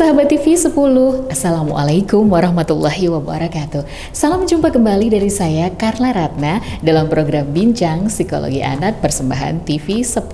sahabat TV 10, Assalamualaikum warahmatullahi wabarakatuh. Salam jumpa kembali dari saya Carla Ratna dalam program Bincang Psikologi Anak persembahan TV 10.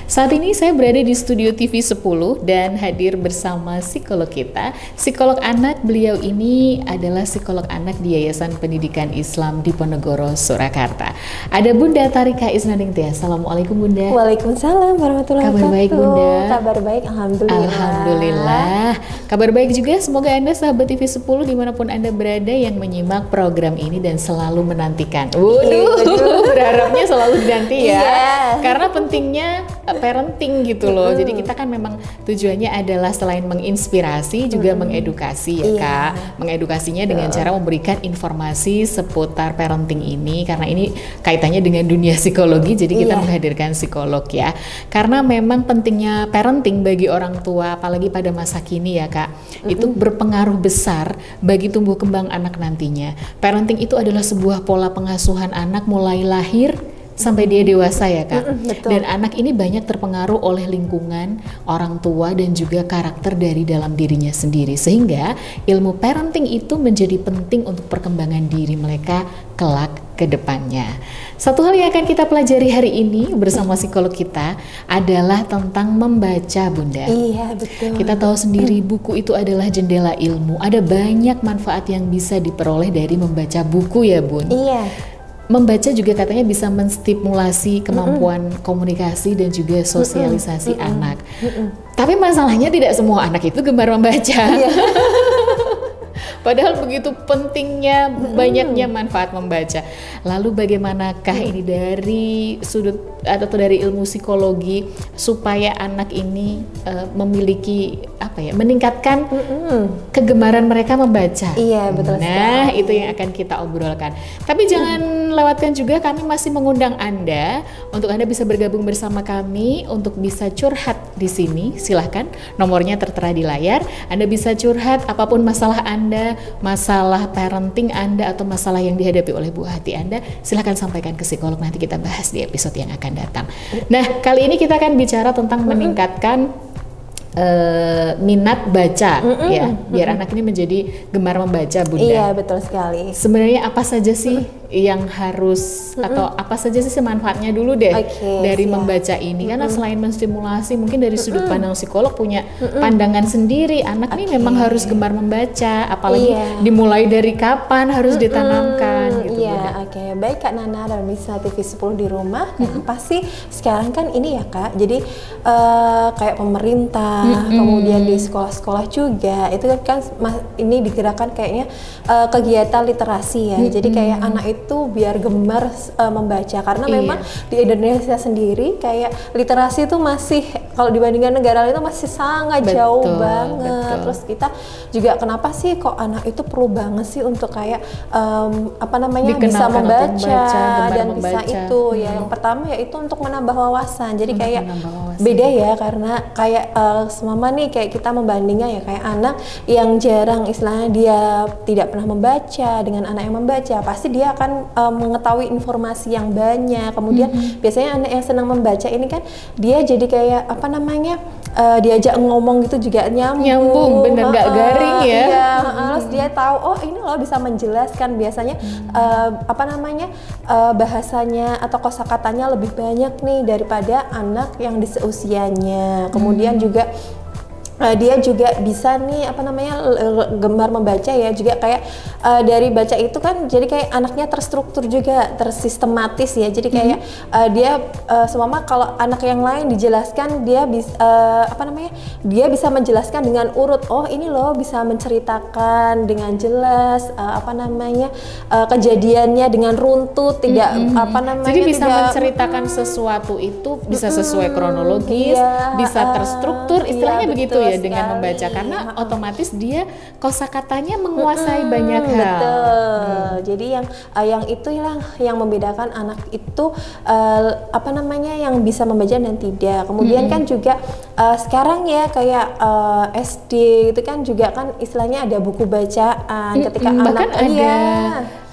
Saat ini saya berada di studio TV 10 dan hadir bersama psikolog kita, psikolog anak. Beliau ini adalah psikolog anak di Yayasan Pendidikan Islam Diponegoro, Surakarta. Ada Bunda Tarika Isnadingtyas. Assalamualaikum Bunda. Waalaikumsalam warahmatullahi wabarakatuh. Kabar baik Bunda? Kabar baik, alhamdulillah. Alhamdulillah. Kabar baik juga, semoga Anda sahabat TV 10 dimanapun Anda berada yang menyimak program ini dan selalu menantikan. Waduh, berharapnya selalu dinanti ya. Karena pentingnya parenting gitu loh. Jadi kita kan memang tujuannya adalah selain menginspirasi juga mengedukasi ya Kak. Mengedukasinya dengan cara memberikan informasi seputar parenting ini, karena ini kaitannya dengan dunia psikologi, jadi kita menghadirkan psikolog ya. Karena memang pentingnya parenting bagi orang tua, apalagi pada masa kini ya Kak, itu berpengaruh besar bagi tumbuh kembang anak nantinya. Parenting itu adalah sebuah pola pengasuhan anak mulai lahir sampai dia dewasa ya Kak. Dan anak ini banyak terpengaruh oleh lingkungan, orang tua, dan juga karakter dari dalam dirinya sendiri. Sehingga ilmu parenting itu menjadi penting untuk perkembangan diri mereka kelak ke depannya. Satu hal yang akan kita pelajari hari ini bersama psikolog kita adalah tentang membaca Bunda. Iya betul. Kita tahu sendiri buku itu adalah jendela ilmu. Ada banyak manfaat yang bisa diperoleh dari membaca buku ya Bun. Iya. Membaca juga katanya bisa menstimulasi kemampuan komunikasi dan juga sosialisasi anak. Tapi masalahnya tidak semua anak itu gemar membaca. Padahal begitu pentingnya, banyaknya manfaat membaca. Lalu bagaimanakah ini dari sudut atau dari ilmu psikologi supaya anak ini memiliki apa ya, meningkatkan kegemaran mereka membaca? Iya betul. Nah itu yang akan kita obrolkan. Tapi jangan lewatkan juga, kami masih mengundang Anda untuk Anda bisa bergabung bersama kami untuk bisa curhat di sini. Silahkan, nomornya tertera di layar. Anda bisa curhat apapun masalah Anda, masalah parenting Anda, atau masalah yang dihadapi oleh buah hati Anda, silahkan sampaikan ke psikolog, nanti kita bahas di episode yang akan datang. Nah, kali ini kita akan bicara tentang meningkatkan minat baca ya, biar anak ini menjadi gemar membaca Bunda. Iya betul sekali. Sebenarnya apa saja sih yang harus atau apa saja sih manfaatnya dulu deh dari membaca ini, karena selain menstimulasi, mungkin dari sudut pandang psikolog punya pandangan sendiri. Anak ini memang harus gemar membaca, apalagi dimulai dari kapan harus ditanamkan gitu. Iya, baik Kak Nana dan Misa TV 10 di rumah. Kenapa sih sekarang kan ini ya Kak, jadi kayak pemerintah, kemudian di sekolah-sekolah juga itu kan ini digerakkan kayaknya kegiatan literasi ya. Jadi kayak anak itu biar gemar membaca, karena memang di Indonesia sendiri kayak literasi itu masih, kalau dibandingkan negara lain itu masih sangat jauh banget. Terus kita juga kenapa sih kok anak itu perlu banget sih untuk kayak apa namanya bisa membaca dan bisa itu ya. Yang pertama yaitu untuk menambah wawasan. Jadi kayak beda ya, karena kayak semama nih kayak kita membandingnya ya, kayak anak yang jarang istilahnya dia tidak pernah membaca dengan anak yang membaca, pasti dia akan mengetahui informasi yang banyak. Kemudian biasanya anak yang senang membaca ini kan dia jadi kayak apa namanya diajak ngomong gitu juga nyambung bener, nggak garing ya. Terus dia tahu oh ini loh bisa menjelaskan, biasanya apa namanya bahasanya atau kosakatanya lebih banyak nih daripada anak yang di seusianya. Kemudian juga dia juga bisa nih apa namanya gemar membaca ya, juga kayak dari baca itu kan jadi kayak anaknya terstruktur juga, tersistematis ya. Jadi kayak dia semama kalau anak yang lain dijelaskan, dia bisa apa namanya dia bisa menjelaskan dengan urut. Oh ini loh bisa menceritakan dengan jelas apa namanya kejadiannya dengan runtut, tidak apa namanya. Jadi bisa menceritakan sesuatu itu bisa sesuai kronologis, bisa terstruktur, istilahnya begitu ya. Dengan membaca, karena otomatis dia kosakatanya menguasai banyak hal. Betul. Jadi yang itulah yang membedakan anak itu apa namanya yang bisa membaca dan tidak. Kemudian kan juga sekarang ya kayak SD itu kan juga kan istilahnya ada buku bacaan ketika anak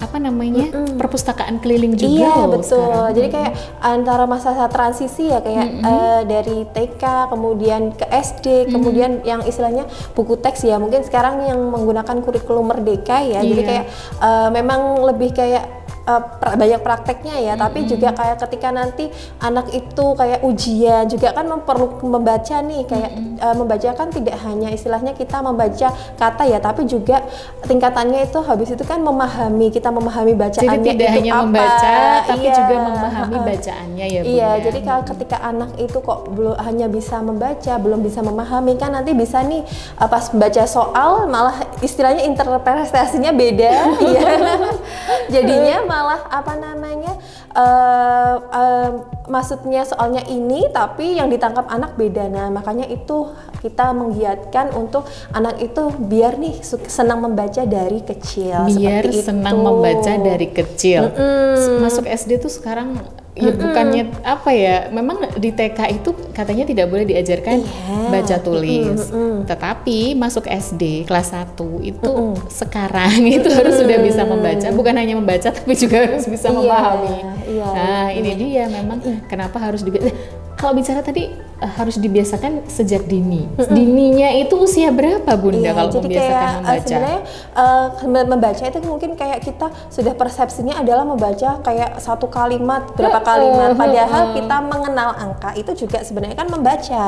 apa namanya perpustakaan keliling juga iya, loh betul. sekarang. Jadi kayak antara masa transisi ya kayak dari TK kemudian ke SD, kemudian yang istilahnya buku teks ya, mungkin sekarang yang menggunakan kurikulum Merdeka ya. Jadi kayak memang lebih kayak banyak prakteknya ya, tapi juga kayak ketika nanti anak itu kayak ujian juga kan perlu membaca nih, kayak membaca kan tidak hanya istilahnya kita membaca kata ya, tapi juga tingkatannya itu habis itu kan memahami, kita memahami bacaannya. Jadi tidak itu hanya apa, membaca tapi iya, juga memahami bacaannya ya, Bu. Iya, jadi kalau ketika anak itu kok belum hanya bisa membaca, belum bisa memahami, kan nanti bisa nih pas membaca soal malah istilahnya interpretasinya beda. Iya. Jadinya malah apa namanya maksudnya soalnya ini tapi yang ditangkap anak beda. Nah makanya itu kita menggiatkan untuk anak itu biar nih senang membaca dari kecil. Biar seperti senang itu. membaca dari kecil. Masuk SD tuh sekarang ya bukannya apa ya, memang di TK itu katanya tidak boleh diajarkan baca tulis, tetapi masuk SD kelas 1 itu sekarang itu harus sudah bisa membaca, bukan hanya membaca tapi juga harus bisa memahami. Nah ini dia memang kenapa harus kalau bicara tadi harus dibiasakan sejak dini. Dininya itu usia berapa Bunda kalau jadi membiasakan kayak, membaca? Sebenarnya membaca itu mungkin kayak kita sudah persepsinya adalah membaca kayak satu kalimat, berapa kalimat. Padahal kita mengenal angka itu juga sebenarnya kan membaca.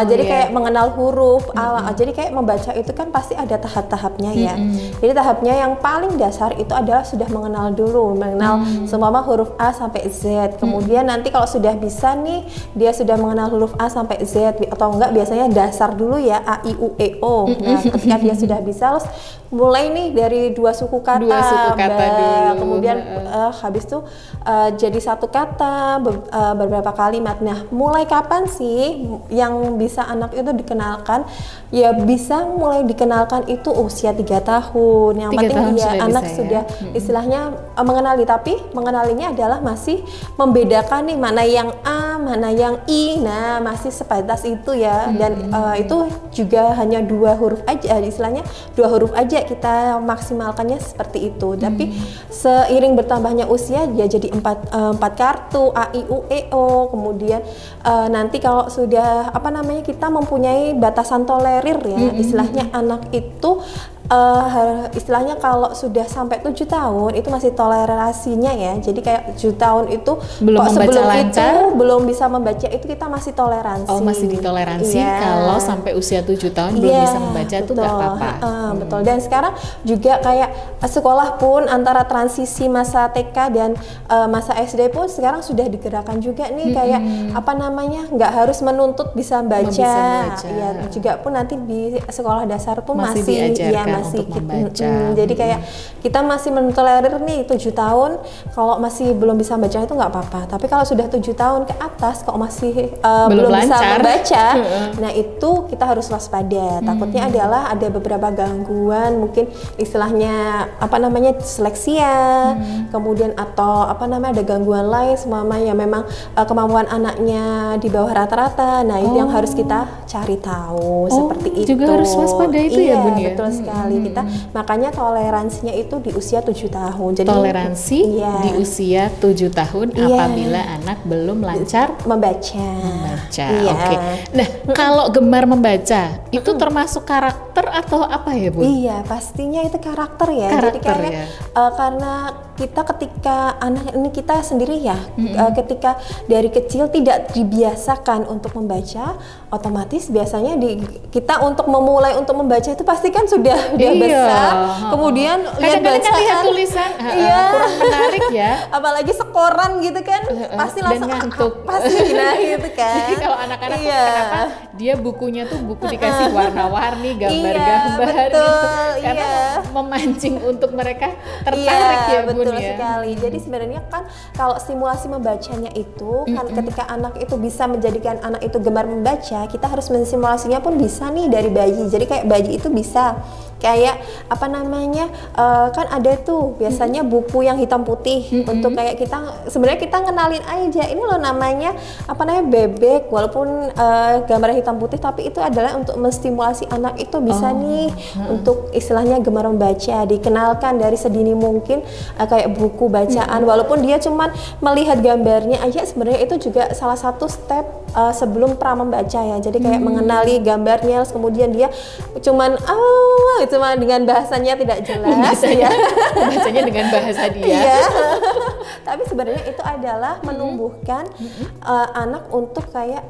Jadi kayak mengenal huruf. Jadi kayak membaca itu kan pasti ada tahap-tahapnya ya. Jadi tahapnya yang paling dasar itu adalah sudah mengenal dulu, mengenal semua huruf A sampai Z. Kemudian nanti kalau sudah bisa nih, dia sudah mengenal huruf A sampai Z atau enggak biasanya dasar dulu ya, A, I, U, E, O. Nah ketika dia sudah bisa, terus mulai nih dari dua suku kata dulu. Kemudian habis itu jadi satu kata, beberapa kalimat. Nah mulai kapan sih yang bisa anak itu dikenalkan? Ya bisa mulai dikenalkan itu usia 3 tahun. Yang penting dia anak sudah istilahnya mengenali, tapi mengenalinya adalah masih membedakan nih mana yang A, mana yang I. Nah masih sebatas itu ya. Dan itu juga hanya 2 huruf aja, istilahnya 2 huruf aja kita maksimalkannya seperti itu. Tapi seiring bertambahnya usia dia jadi 4 kartu A, I, U, E, O. Kemudian nanti kalau sudah apa namanya kita mempunyai batasan tolerir ya, istilahnya anak itu istilahnya kalau sudah sampai 7 tahun itu masih toleransinya ya. Jadi kayak 7 tahun itu belum sebelum lancar, itu belum bisa membaca itu kita masih toleransi. Oh masih ditoleransi kalau sampai usia 7 tahun belum bisa membaca itu nggak apa-apa. Betul. Dan sekarang juga kayak sekolah pun antara transisi masa TK dan masa SD pun sekarang sudah digerakkan juga nih kayak apa namanya nggak harus menuntut bisa baca. Ya juga pun nanti di sekolah dasar pun masih diajarkan masih untuk membaca. Jadi kayak kita masih mentolerir nih 7 tahun kalau masih belum bisa baca itu nggak apa-apa. Tapi kalau sudah 7 tahun ke atas kok masih belum bisa membaca, nah itu kita harus waspada. Takutnya adalah ada beberapa gangguan, mungkin istilahnya apa namanya disleksia, kemudian atau apa namanya ada gangguan lain semama yang memang kemampuan anaknya di bawah rata-rata. Nah itu yang harus kita cari tahu seperti itu. Juga harus waspada itu ya Bun ya. Betul sekali. Kita makanya toleransinya itu di usia 7 tahun. Jadi toleransi di usia 7 tahun apabila anak belum lancar membaca. Oke. Nah, kalau gemar membaca itu termasuk karakter atau apa ya, Bu? Iya, pastinya itu karakter ya. Jadi kayak karena kita ketika anak ini kita sendiri ya, ketika dari kecil tidak dibiasakan untuk membaca, otomatis biasanya kita untuk memulai untuk membaca itu pasti kan sudah besar. Kemudian kadang-kadang lihat tulisan kurang menarik ya. Apalagi sekoran gitu kan, pasti langsung ngantuk. Pasti nah gitu kan. Jadi kalau anak-anak kenapa dia bukunya tuh buku dikasih warna-warni, gambar-gambar gitu. Karena memancing untuk mereka tertarik ya Bun. Betul sekali. Jadi sebenarnya kan kalau stimulasi membacanya itu kan ketika anak itu bisa menjadikan anak itu gemar membaca, kita harus mensimulasinya pun bisa nih dari bayi. Jadi kayak bayi itu bisa kayak apa namanya kan ada tuh biasanya buku yang hitam putih putih untuk kayak kita sebenarnya kita ngenalin aja ini loh namanya apa namanya bebek, walaupun gambar hitam putih tapi itu adalah untuk menstimulasi anak itu bisa nih untuk istilahnya gemar membaca, dikenalkan dari sedini mungkin kayak buku bacaan walaupun dia cuman melihat gambarnya aja, sebenarnya itu juga salah satu step sebelum pra membaca ya. Jadi kayak mengenali gambarnya, kemudian dia cuman cuma dengan bahasanya tidak jelas ya. Bacanya dengan bahasa dia. Iya. Tapi sebenarnya itu adalah menumbuhkan anak untuk kayak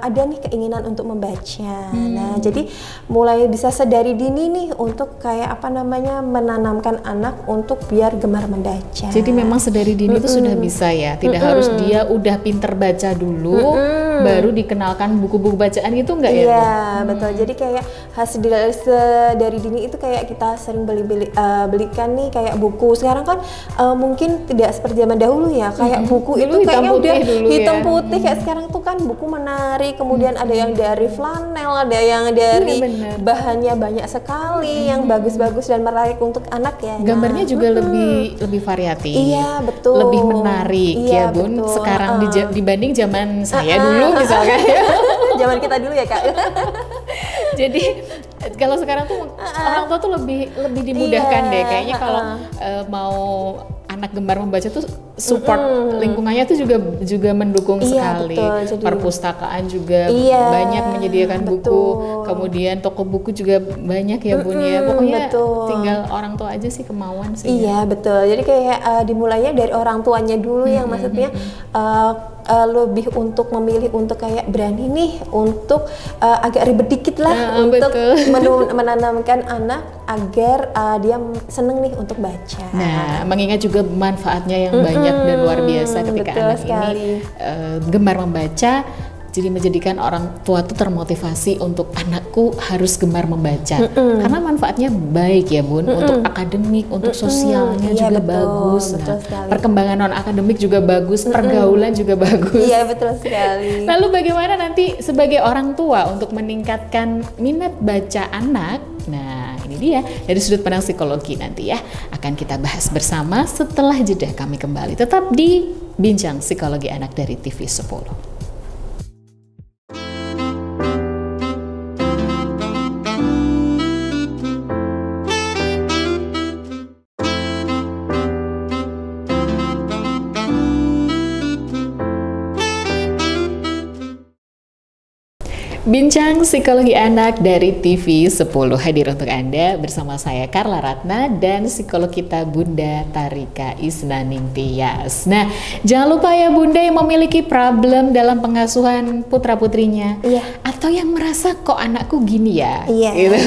ada nih keinginan untuk membaca. Nah, jadi mulai bisa sedari dini nih untuk kayak apa namanya menanamkan anak untuk biar gemar membaca. Jadi memang sedari dini itu sudah bisa ya, tidak harus dia udah pinter baca dulu baru dikenalkan buku-buku bacaan gitu enggak ya? Iya, betul. Jadi kayak hasil dari dini itu kayak kita sering belikan nih kayak buku. Sekarang kan mungkin tidak seperti zaman dahulu ya, kayak buku dulu itu kayaknya udah hitam ya. putih. Kayak sekarang tuh kan buku menarik, kemudian ada yang dari flanel, ada yang dari bahannya banyak sekali yang bagus-bagus dan menarik untuk anak ya. Gambarnya juga lebih variatif. Iya, betul. Lebih menarik ya, Bun. Betul. Sekarang dibanding zaman saya dulu misalkan ya. Zaman kita dulu ya, Kak. Jadi kalau sekarang tuh orang tua tuh lebih dimudahkan deh kayaknya kalau mau anak gemar membaca tuh support lingkungannya tuh juga mendukung sekali. Betul. Jadi, perpustakaan juga banyak menyediakan buku, kemudian toko buku juga banyak ya Bun ya. Pokoknya tinggal orang tua aja sih kemauan sih. Iya betul. Jadi kayak dimulainya dari orang tuanya dulu yang maksudnya lebih untuk memilih untuk kayak berani nih untuk agak ribet dikit lah untuk menanamkan anak agar dia seneng nih untuk baca. Nah, mengingat juga manfaatnya yang banyak dan luar biasa ketika anak ini gemar membaca, jadi menjadikan orang tua tuh termotivasi untuk anakku harus gemar membaca karena manfaatnya baik ya Bun, untuk akademik, untuk sosialnya juga bagus, perkembangan non akademik juga bagus, pergaulan juga bagus. Iya betul sekali. Lalu bagaimana nanti sebagai orang tua untuk meningkatkan minat baca anak? Nah ini dia dari sudut pandang psikologi nanti ya akan kita bahas bersama setelah jeda. Kami kembali tetap di Bincang Psikologi Anak dari TV 10. Bincang Psikologi Anak dari TV 10 hadir untuk Anda bersama saya Carla Ratna dan psikolog kita Bunda Tarika Isnaning Tias. Nah, jangan lupa ya Bunda yang memiliki problem dalam pengasuhan putra-putrinya atau yang merasa kok anakku gini ya, gitu.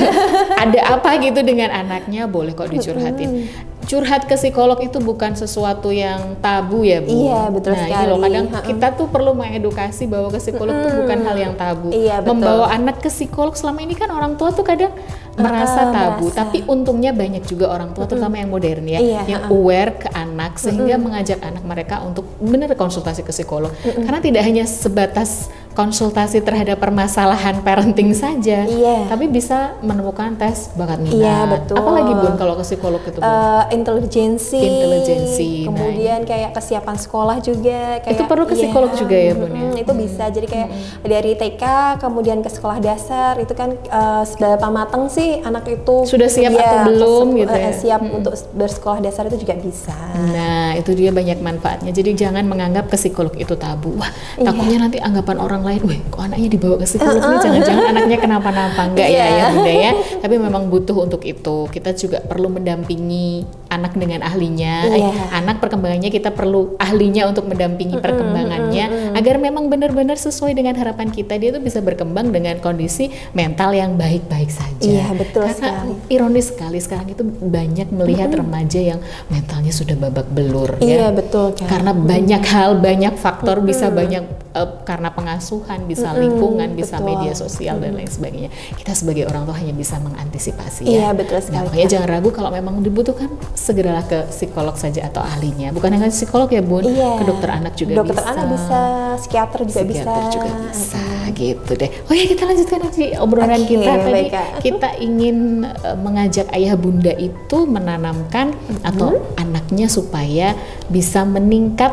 Ada apa gitu dengan anaknya, boleh kok dicurhatin. Curhat ke psikolog itu bukan sesuatu yang tabu ya Bu. Iya betul sekali. Ini loh kadang kita tuh perlu mengedukasi bahwa ke psikolog tuh bukan hal yang tabu. Iya, betul. Membawa anak ke psikolog selama ini kan orang tua tuh kadang merasa tabu. Tapi untungnya banyak juga orang tua terutama yang modern ya, yang aware ke anak sehingga mengajak anak mereka untuk benar konsultasi ke psikolog. Karena tidak hanya sebatas konsultasi terhadap permasalahan parenting saja, tapi bisa menemukan tes bakat minat. Iya betul. Apalagi Bun kalau ke psikolog itu Bun? Intelijensi, kemudian kayak kesiapan sekolah juga. Kayak, itu perlu ke psikolog juga ya Bun ya? Itu bisa, jadi kayak dari TK kemudian ke sekolah dasar itu kan seberapa matang sih anak itu sudah siap atau belum gitu ya? Siap untuk bersekolah dasar itu juga bisa. Nah itu dia banyak manfaatnya, jadi jangan menganggap ke psikolog itu tabu. Wah takutnya nanti anggapan orang lain, wih kok anaknya dibawa ke psikolog nih, jangan-jangan anaknya kenapa-napa. Enggak ya Bunda ya, tapi memang butuh untuk itu. Kita juga perlu mendampingi anak dengan ahlinya, anak perkembangannya kita perlu ahlinya untuk mendampingi perkembangannya agar memang benar-benar sesuai dengan harapan kita, dia tuh bisa berkembang dengan kondisi mental yang baik-baik saja. Iya betul karena sekali. Ironis sekali sekarang itu banyak melihat remaja yang mentalnya sudah babak belur ya. ya. Betul kan. Karena banyak hal, banyak faktor bisa banyak karena pengasuhan, bisa lingkungan, bisa betul. media sosial dan lain sebagainya. Kita sebagai orang tua hanya bisa mengantisipasi Iya, ya. betul sekali. Nah, makanya jangan ragu kalau memang dibutuhkan, segeralah ke psikolog saja atau ahlinya. Bukan hanya psikolog ya Bun, Iya. ke dokter anak juga dokter bisa. anak bisa, psikiater juga bisa. Gitu deh. Oh ya, kita lanjutkan nanti obrolan kita tadi. Baik, Kak. Kita ingin mengajak ayah bunda itu menanamkan atau anaknya supaya bisa meningkat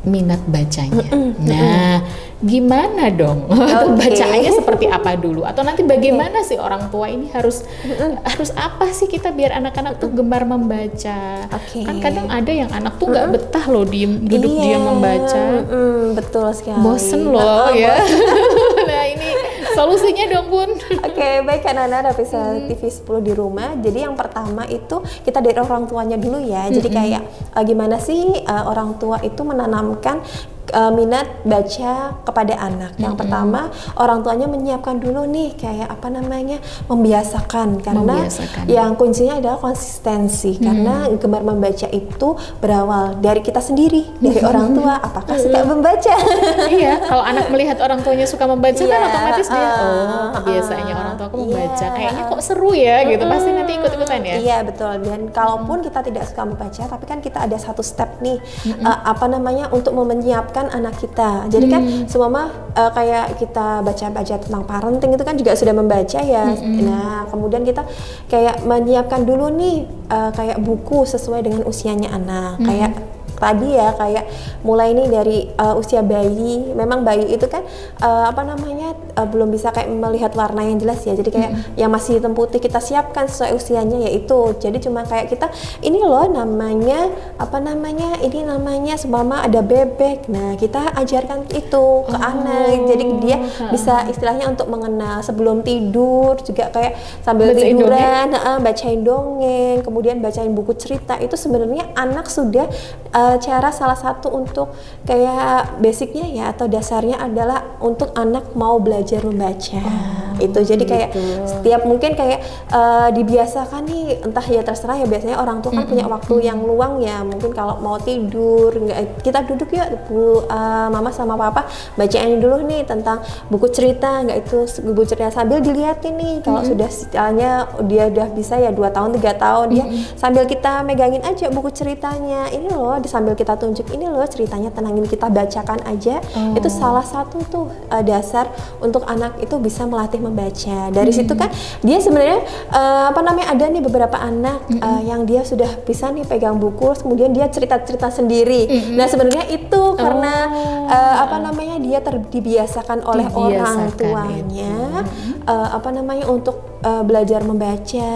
minat bacanya. Nah, gimana dong? Bacaannya seperti apa dulu? Atau nanti bagaimana sih orang tua ini harus apa sih kita biar anak-anak tuh gemar membaca? Kan kadang ada yang anak tuh nggak betah loh duduk diam membaca. Betul sekali. Bosen loh ya. Nah, ini solusinya dong Bun. Oke, baik Kak Nana, Visa TV 10 di rumah. Jadi yang pertama itu kita dari orang tuanya dulu ya. Jadi kayak gimana sih orang tua itu menanamkan minat baca kepada anak. Yang pertama, orang tuanya menyiapkan dulu nih kayak apa namanya, membiasakan, karena yang kuncinya adalah konsistensi. Karena gemar membaca itu berawal dari kita sendiri, dari orang tua. Apakah suka membaca? Iya, kalau anak melihat orang tuanya suka membaca kan otomatis dia kebiasaannya orang tua aku membaca. Kayaknya kok seru ya gitu. Pasti nanti ikut-ikutan ya. Iya, betul. Dan kalaupun kita tidak suka membaca, tapi kan kita ada satu step nih apa namanya untuk menyiapkan anak kita. Jadi kan semua mah kayak kita baca-baca tentang parenting itu kan juga sudah membaca ya. Nah, kemudian kita kayak menyiapkan dulu nih kayak buku sesuai dengan usianya anak. Kayak tadi ya, kayak mulai nih dari usia bayi. Memang bayi itu kan apa namanya belum bisa kayak melihat warna yang jelas ya. Jadi kayak yang masih hitam putih kita siapkan sesuai usianya yaitu. Jadi cuma kayak kita ini loh namanya apa namanya, ini namanya seumpama ada bebek. Nah, kita ajarkan itu ke anak. Jadi dia bisa istilahnya untuk mengenal sebelum tidur juga, kayak sambil tiduran bacain dongeng, kemudian bacain buku cerita. Itu sebenarnya anak sudah cara salah satu untuk kayak basicnya ya atau dasarnya adalah untuk anak mau belajar membaca. Itu jadi kayak setiap mungkin kayak dibiasakan nih, entah ya terserah ya, biasanya orang tua kan punya waktu yang luang ya, mungkin kalau mau tidur kita duduk yuk mama sama papa bacain dulu nih tentang buku cerita, buku cerita sambil dilihatin nih kalau sudah istilahnya dia udah bisa ya 2 tahun 3 tahun dia sambil kita megangin aja buku ceritanya, ini loh sambil kita tunjuk, ini loh ceritanya, tenangin, kita bacakan aja. Itu salah satu tuh dasar untuk anak itu bisa melatih membaca. Dari situ kan dia sebenarnya apa namanya, ada nih beberapa anak yang dia sudah bisa nih pegang buku, kemudian dia cerita-cerita sendiri. Nah, sebenarnya itu karena apa namanya dia dibiasakan oleh orang tuanya apa namanya untuk belajar membaca,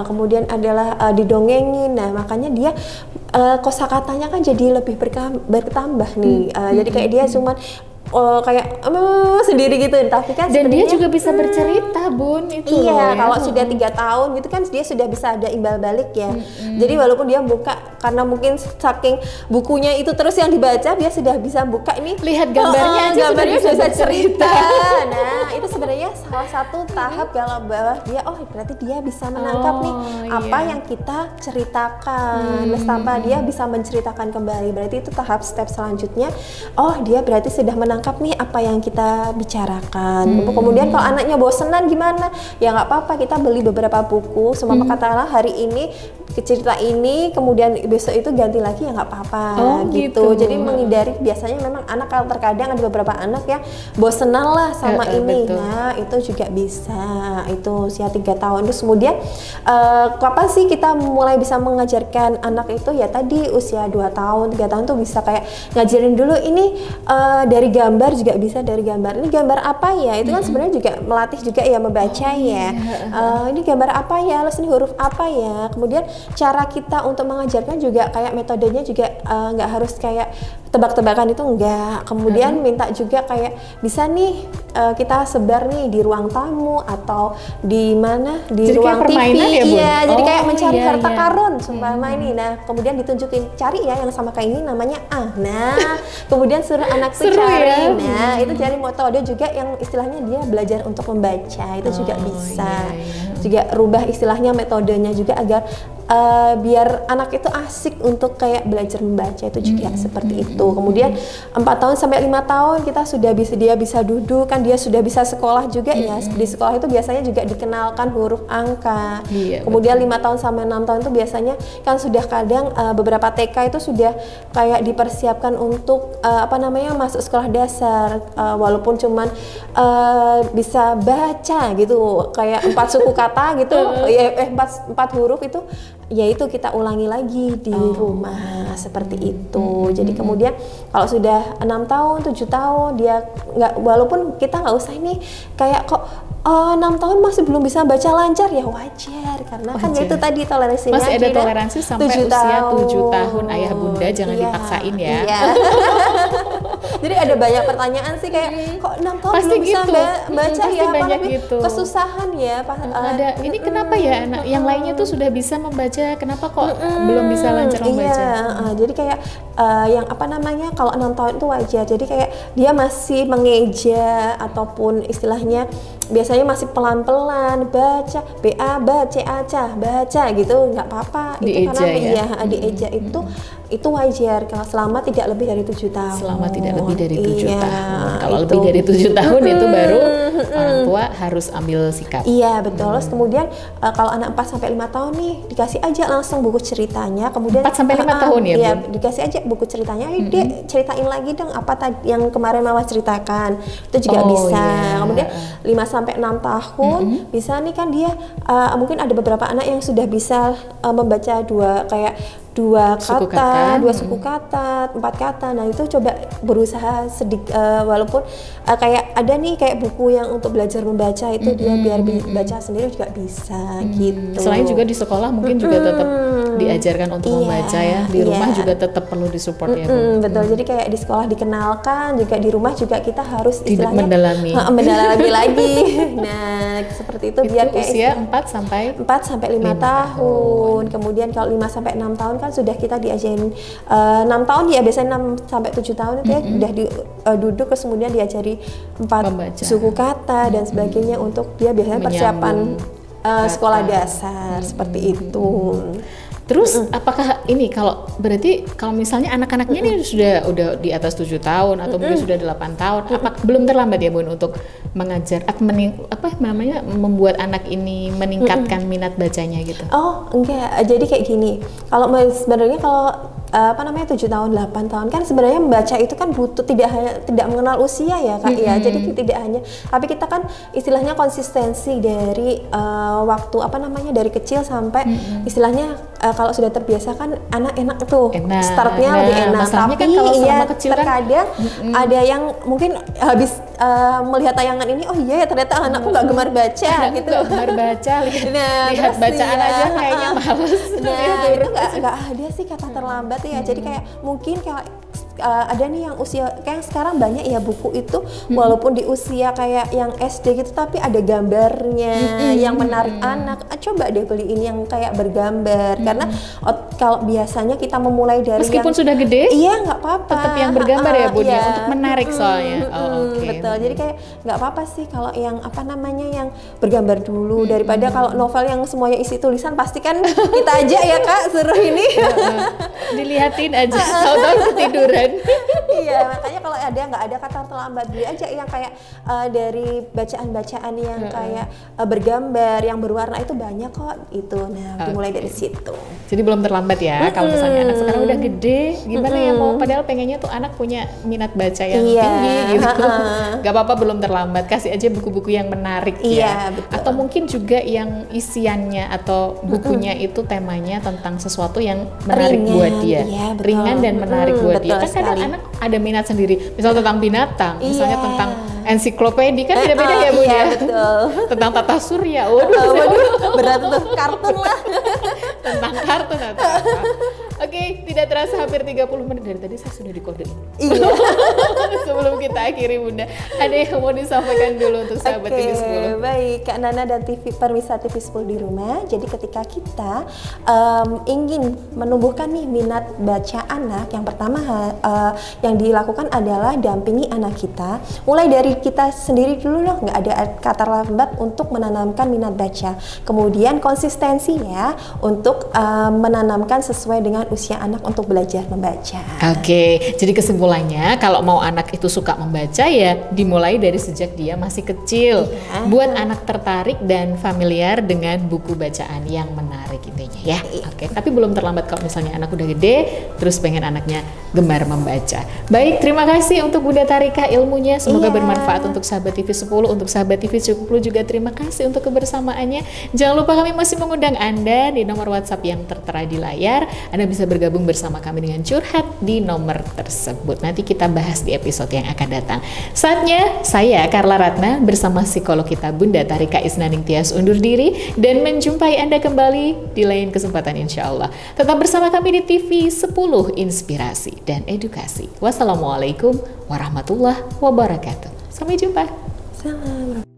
kemudian adalah didongengin. Nah, makanya dia kosakatanya kan jadi lebih bertambah nih. Jadi kayak dia cuman kayak sendiri gitu, tapi kan dan dia juga bisa bercerita Bun itu iya loh, kalau sudah 3 tahun gitu kan dia sudah bisa ada imbal balik ya. Jadi walaupun dia buka karena mungkin saking bukunya itu terus yang dibaca, dia sudah bisa buka ini lihat gambarnya aja gambarnya sudah bisa cerita. Nah, itu sebenarnya salah satu tahap kalau bahwa dia berarti dia bisa menangkap nih apa yang kita ceritakan. Tanpa dia bisa menceritakan kembali, berarti itu tahap step selanjutnya. Dia berarti sudah menangkap nih apa yang kita bicarakan. Kemudian kalau anaknya bosenan gimana? Ya nggak apa-apa, kita beli beberapa buku. Semua katakanlah hari ini cerita ini, kemudian besok itu ganti lagi, ya nggak apa-apa gitu. Jadi menghindari, biasanya memang anak kalau terkadang ada beberapa anak yang bosenan lah sama ini. Betul. Nah, itu juga bisa. Itu usia 3 tahun. Terus kemudian kapan sih kita mulai bisa mengajarkan anak itu? Ya tadi usia 2 tahun, 3 tahun tuh bisa kayak ngajarin dulu ini dari gambar juga bisa, dari gambar. Ini gambar apa ya? Itu kan sebenarnya juga melatih juga ya membaca ya. Ini gambar apa ya? Lalu ini huruf apa ya? Kemudian cara kita untuk mengajarkan juga kayak metodenya juga nggak harus kayak tebak-tebakan, itu enggak. Kemudian minta juga kayak bisa nih kita sebar nih di ruang tamu atau di mana, di jadi ruang TV ya, iya. Jadi kayak mencari harta karun seumpama ini. Nah, kemudian ditunjukin, cari ya yang sama kayak ini namanya A. Nah, kemudian suruh anak tuh cari. Nah, itu cari metode juga yang istilahnya dia belajar untuk membaca. Itu juga bisa. Juga rubah istilahnya metodenya juga agar biar anak itu asik untuk kayak belajar membaca itu juga seperti itu. Kemudian 4 tahun sampai 5 tahun kita sudah dia bisa duduk kan, dia sudah bisa sekolah juga ya. Di sekolah itu biasanya juga dikenalkan huruf angka. Kemudian 5 tahun sampai 6 tahun itu biasanya kan sudah kadang beberapa TK itu sudah kayak dipersiapkan untuk masuk sekolah dasar, walaupun cuman bisa baca gitu, kayak 4 suku kata gitu, 4 huruf itu, yaitu kita ulangi lagi di rumah seperti itu. Jadi kemudian kalau sudah 6 tahun, 7 tahun dia walaupun kita nggak usah ini kayak kok 6 tahun masih belum bisa baca lancar, ya wajar karena kan itu tadi toleransinya masih ada toleransi sampai usia 7 tahun. Ayah bunda jangan dipaksain ya. Jadi ada banyak pertanyaan sih kayak kok 6 tahun pasti belum bisa baca pasti ya, banyak gitu. Kesusahan ya. Ada ini kenapa ya anak yang lainnya tuh sudah bisa membaca, kenapa kok belum bisa lancar membaca? Jadi kayak yang kalau 6 tahun itu wajar. Jadi kayak dia masih mengeja ataupun istilahnya biasanya masih pelan-pelan baca BA baca ACA baca gitu, nggak apa-apa. Itu karena dieja itu wajar kalau selama tidak lebih dari 7 tahun. Selama tidak lebih dari 7 tahun. Kalau lebih dari 7 tahun itu baru orang tua harus ambil sikap. Iya, betul. Terus kemudian kalau anak 4 sampai 5 tahun nih dikasih aja langsung buku ceritanya. Kemudian 4 sampai 5 tahun ya, iya, Bu? dikasih aja buku ceritanya. Dia ceritain lagi dong apa tadi yang kemarin Mama ceritakan. Itu juga bisa. Kemudian 5 sampai 6 tahun bisa nih kan dia mungkin ada beberapa anak yang sudah bisa membaca dua suku kata, 4 kata. Nah itu coba berusaha sedikit walaupun kayak ada nih kayak buku yang untuk belajar membaca itu dia biar baca sendiri juga bisa gitu. Selain juga di sekolah mungkin juga tetap diajarkan untuk membaca ya. Di rumah juga tetap perlu disupport ya, Bu. Betul. Jadi kayak di sekolah dikenalkan, juga di rumah juga kita harus istilahnya mendalami lagi. Nah, seperti itu biar kayak usia 4 sampai 5 tahun. Kemudian kalau 5 sampai 6 tahun kan sudah kita diajarin 6 tahun ya biasanya 6 sampai 7 tahun itu ya udah duduk terus kemudian diajari 4 suku kata dan sebagainya untuk dia biasanya persiapan sekolah dasar seperti itu. Terus apakah ini kalau misalnya anak-anaknya ini udah di atas 7 tahun atau mungkin sudah 8 tahun, belum terlambat ya Bun untuk mengajar membuat anak ini meningkatkan minat bacanya gitu? Oh enggak, jadi kayak gini. Kalau sebenarnya kalau 7 tahun 8 tahun kan sebenarnya membaca itu kan butuh tidak mengenal usia ya Kak ya. Jadi tidak hanya, tapi kita kan istilahnya konsistensi dari waktu dari kecil sampai istilahnya kalau sudah terbiasa kan anak enak tuh startnya lebih enak. Tapi kan kalau kecil terkadang ada yang mungkin habis melihat tayangan ini, oh iya ya ternyata anakku nggak gemar baca gitu. Nggak gemar baca, lihat bacaan aja kayaknya males. Itu nggak ada sih kata terlambat ya. Jadi kayak mungkin kayak ada nih yang usia kayak sekarang banyak ya buku itu walaupun di usia kayak yang SD gitu tapi ada gambarnya yang menarik anak. Coba deh beliin yang kayak bergambar karena kalau biasanya kita memulai dari meskipun sudah gede, iya nggak apa-apa. Tetap yang bergambar ya Bun ya untuk menarik soalnya. Betul. Jadi kayak nggak apa-apa sih kalau yang yang bergambar dulu daripada kalau novel yang semuanya isi tulisan pasti kan kita aja ya Kak suruh ini dilihatin aja tahu-tahu ketiduran. Iya, makanya kalau nggak ada kata terlambat, beli aja yang kayak dari bacaan-bacaan yang kayak bergambar, yang berwarna itu banyak kok itu. Nah, dimulai dari situ. Jadi belum terlambat ya. Kalau misalnya anak sekarang udah gede, gimana ya mau padahal pengennya tuh anak punya minat baca yang tinggi gitu. Gak apa-apa belum terlambat, kasih aja buku-buku yang menarik ya. Betul. Atau mungkin juga yang isiannya atau bukunya itu temanya tentang sesuatu yang menarik buat dia. Ringan dan menarik buat dia. Kan kadang anak ada minat sendiri, misal tentang binatang, misalnya tentang ensiklopedia kan beda-beda ya Bu ya. Betul. Tentang tata surya, waduh berat tuh kartun lah. Tentang kartun atau apa. Oke, tidak terasa hampir 30 menit dari tadi saya sudah dikodein. Iya. Sebelum kita akhiri Bunda, ada yang mau disampaikan dulu untuk sahabat TV10? Baik, Kak Nana dan Pemirsa TV10 di rumah. Jadi ketika kita ingin menumbuhkan nih minat baca anak, yang pertama yang dilakukan adalah dampingi anak kita. Mulai dari kita sendiri dulu loh, nggak ada kata lambat untuk menanamkan minat baca. Kemudian konsistensi ya untuk menanamkan sesuai dengan usia anak untuk belajar membaca. Oke, jadi kesimpulannya kalau mau anak itu suka membaca ya dimulai dari sejak dia masih kecil. Iya. Buat anak tertarik dan familiar dengan buku bacaan yang menarik intinya ya. Oke, tapi belum terlambat kalau misalnya anak udah gede terus pengen anaknya gemar membaca. Baik, terima kasih untuk Bunda Tarika ilmunya. Semoga bermanfaat untuk sahabat TV10, untuk sahabat TV10 juga terima kasih untuk kebersamaannya. Jangan lupa kami masih mengundang Anda di nomor WhatsApp yang tertera di layar. Anda bisa bergabung bersama kami dengan curhat di nomor tersebut. Nanti kita bahas di episode yang akan datang. Saatnya saya Carla Ratna bersama psikolog kita Bunda Tarika Isnaning Tias undur diri dan menjumpai Anda kembali di lain kesempatan insya Allah. Tetap bersama kami di TV10 Inspirasi dan Edukasi. Wassalamualaikum warahmatullahi wabarakatuh. Sampai jumpa. Salam.